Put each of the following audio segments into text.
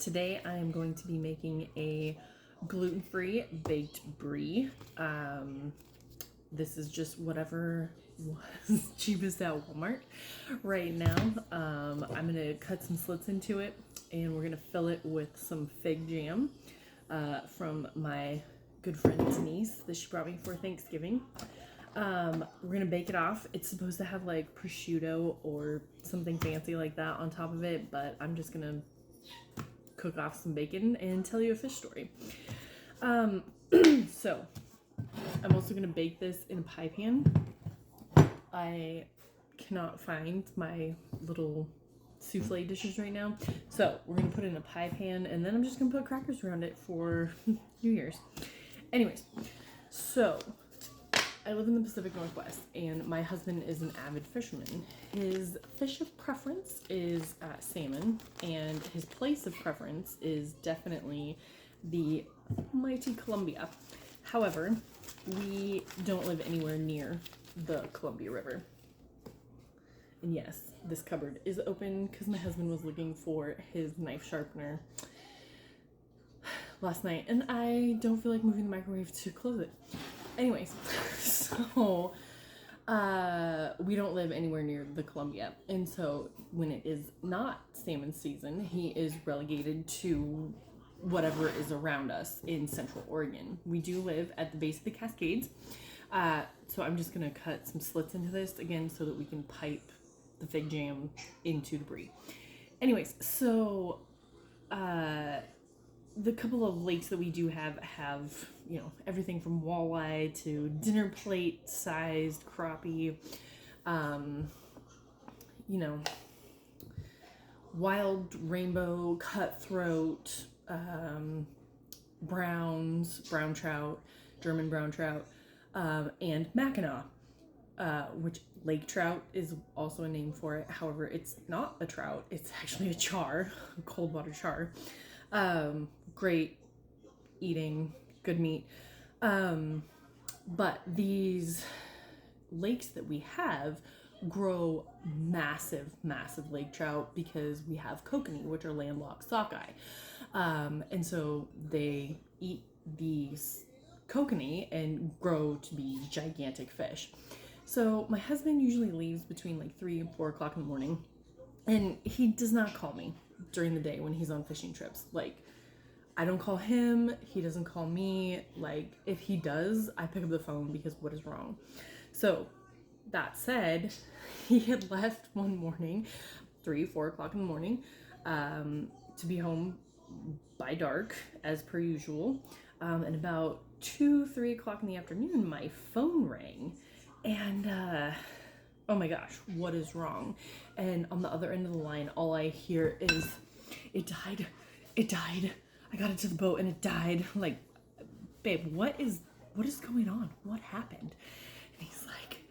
Today I am going to be making a gluten-free baked brie. This is just whatever was cheapest at Walmart right now. I'm gonna cut some slits into it, and we're gonna fill it with some fig jam from my good friend Denise that she brought me for Thanksgiving. We're gonna bake it off. It's supposed to have like prosciutto or something fancy like that on top of it, but I'm just gonna cook off some bacon and tell you a fish story. So I'm also gonna bake this in a pie pan. I cannot find my little souffle dishes right now, so we're gonna put it in a pie pan, and then I'm just gonna put crackers around it for New Year's. Anyways, so I live in the Pacific Northwest, and my husband is an avid fisherman. His fish of preference is salmon, and his place of preference is definitely the mighty Columbia. However, we don't live anywhere near the Columbia River. And yes, this cupboard is open because my husband was looking for his knife sharpener last night, and I don't feel like moving the microwave to close it. Anyways, so we don't live anywhere near the Columbia, and so when it is not salmon season, he is relegated to whatever is around us in Central Oregon. We do live at the base of the Cascades, so I'm just gonna cut some slits into this again so that we can pipe the fig jam into the brie. Anyways, so the couple of lakes that we do have, you know, everything from walleye to dinner plate sized crappie, you know, wild rainbow, cutthroat, browns, brown trout, German brown trout, and Mackinaw, which lake trout is also a name for it. However, it's not a trout, it's actually a char, cold water char. Great eating, good meat. But these lakes that we have grow massive lake trout because we have kokanee, which are landlocked sockeye. And so they eat these kokanee and grow to be gigantic fish. So my husband usually leaves between like 3 and 4 o'clock in the morning, and he does not call me during the day when he's on fishing trips. Like, I don't call him, he doesn't call me. Like, if he does, I pick up the phone because what is wrong? So that said, he had left one morning, 3-4 o'clock in the morning, to be home by dark as per usual. And about 2-3 o'clock in the afternoon, my phone rang, and oh my gosh, what is wrong? And on the other end of the line, all I hear is, it died. I got it to the boat and it died. I'm like, babe, what is going on? What happened? And he's like,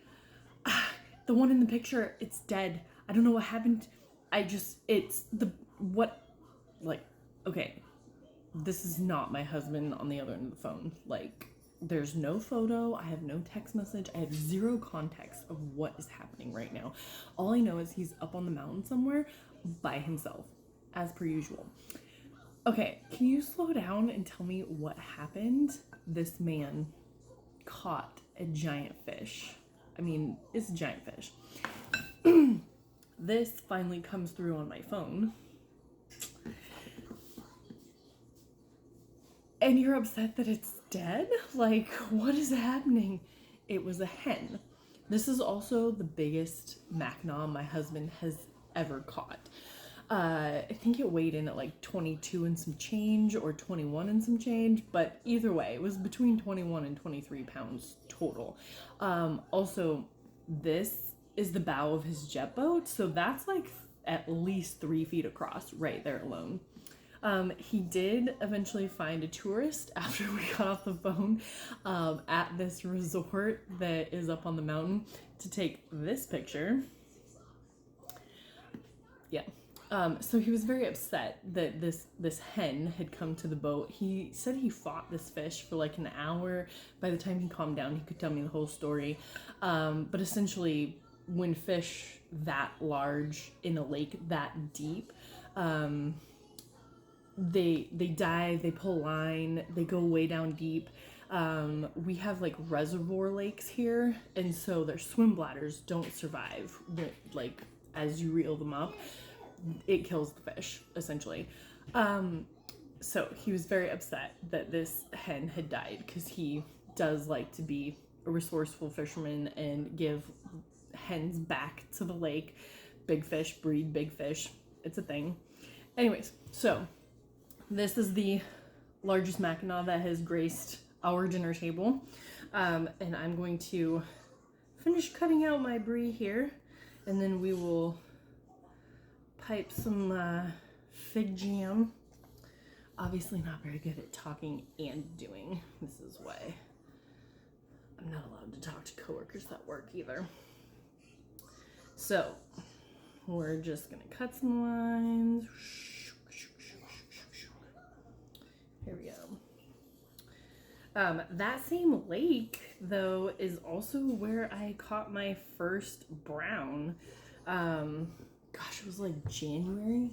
the one in the picture, it's dead. I don't know what happened. Okay, this is not my husband on the other end of the phone. Like, there's no photo, I have no text message, I have zero context of what is happening right now. All I know is he's up on the mountain somewhere by himself, as per usual. Okay, can you slow down and tell me what happened? This man caught a giant fish. I mean, it's a giant fish. This finally comes through on my phone. And you're upset that it's dead? Like, what is happening? It was a hen. This is also the biggest Mackinaw my husband has ever caught. I think it weighed in at like 22 and some change, or 21 and some change, but either way, it was between 21 and 23 pounds total. Also, this is the bow of his jet boat, so that's like at least 3 feet across right there alone. He did eventually find a tourist after we got off the phone at this resort that is up on the mountain to take this picture. Yeah. So he was very upset that this hen had come to the boat. He said he fought this fish for like an hour. By the time he calmed down, he could tell me the whole story. But essentially, when fish that large in a lake that deep, they dive, they pull line, they go way down deep. We have like reservoir lakes here, and so their swim bladders don't survive. Like as you reel them up, it kills the fish essentially. So he was very upset that this hen had died because he does like to be a resourceful fisherman and give hens back to the lake. Big fish breed big fish. It's a thing. Anyways, so this is the largest Mackinaw that has graced our dinner table. And I'm going to finish cutting out my brie here, and then we will pipe some fig jam. Obviously not very good at talking and doing. This is why I'm not allowed to talk to coworkers at work either. So we're just gonna cut some lines. Here we go. That same lake, though, is also where I caught my first brown. Gosh, it was like January.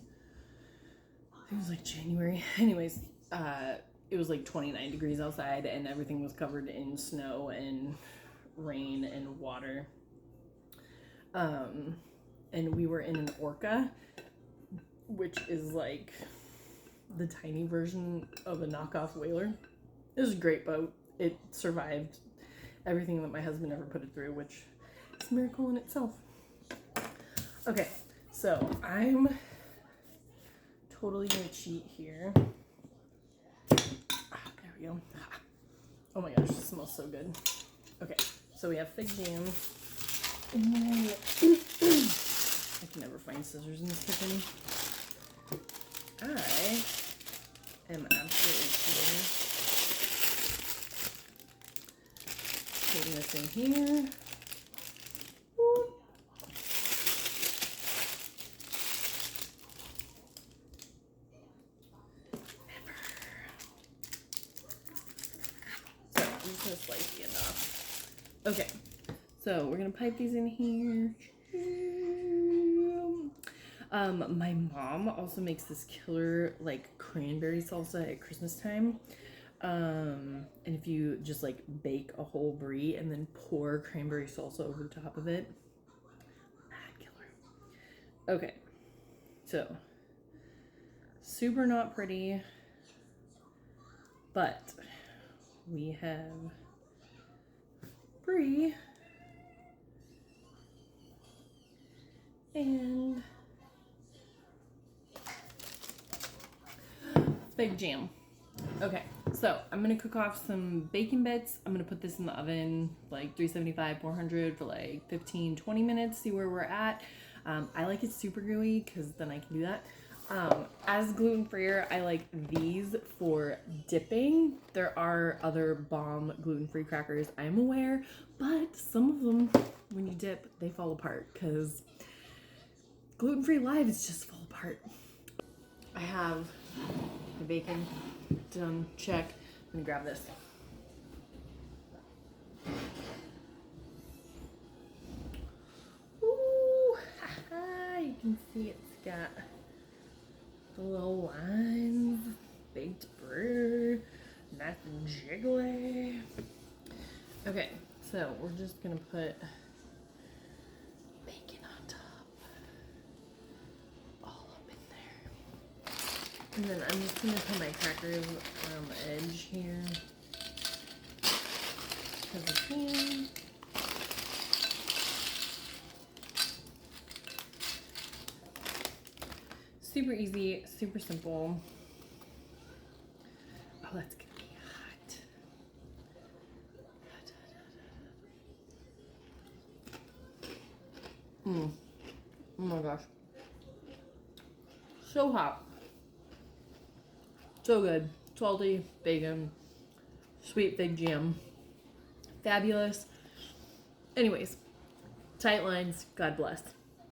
It was like January. Anyways, it was like 29 degrees outside and everything was covered in snow and rain and water. And we were in an orca, which is like the tiny version of a knockoff whaler. It was a great boat. It survived everything that my husband ever put it through, which is a miracle in itself. Okay, so I'm totally gonna cheat here. There we go. Oh my gosh, it smells so good. Okay, so we have fig jam. And then I can never find scissors in this kitchen. I am absolutely cheating. Putting this in here. Woo. So I'm just gonna slice the end off. Okay, so we're gonna pipe these in here. My mom also makes this killer like cranberry salsa at Christmas time. And if you just like bake a whole brie and then pour cranberry salsa over the top of it, mad killer. Okay, so super not pretty, but we have brie and fig jam. Okay, so I'm gonna cook off some bacon bits. I'm gonna put this in the oven, like 375, 400 for like 15-20 minutes, see where we're at. I like it super gooey because then I can do that. As gluten-free, I like these for dipping. There are other bomb gluten-free crackers, I am aware, but some of them, when you dip, they fall apart because gluten-free lives just fall apart. I have the bacon done, check. I'm gonna grab this. Ooh, haha, you can see it's got the little lines, baked brie, nice and jiggly. Okay, so we're just gonna put bacon on top, all up in there. And then I'm just gonna put my crackers around the edge here, because I can. Super easy, super simple. Oh, that's gonna be hot. Oh my gosh. So hot. So good. Salty, bacon, sweet fig jam. Fabulous. Anyways, tight lines. God bless.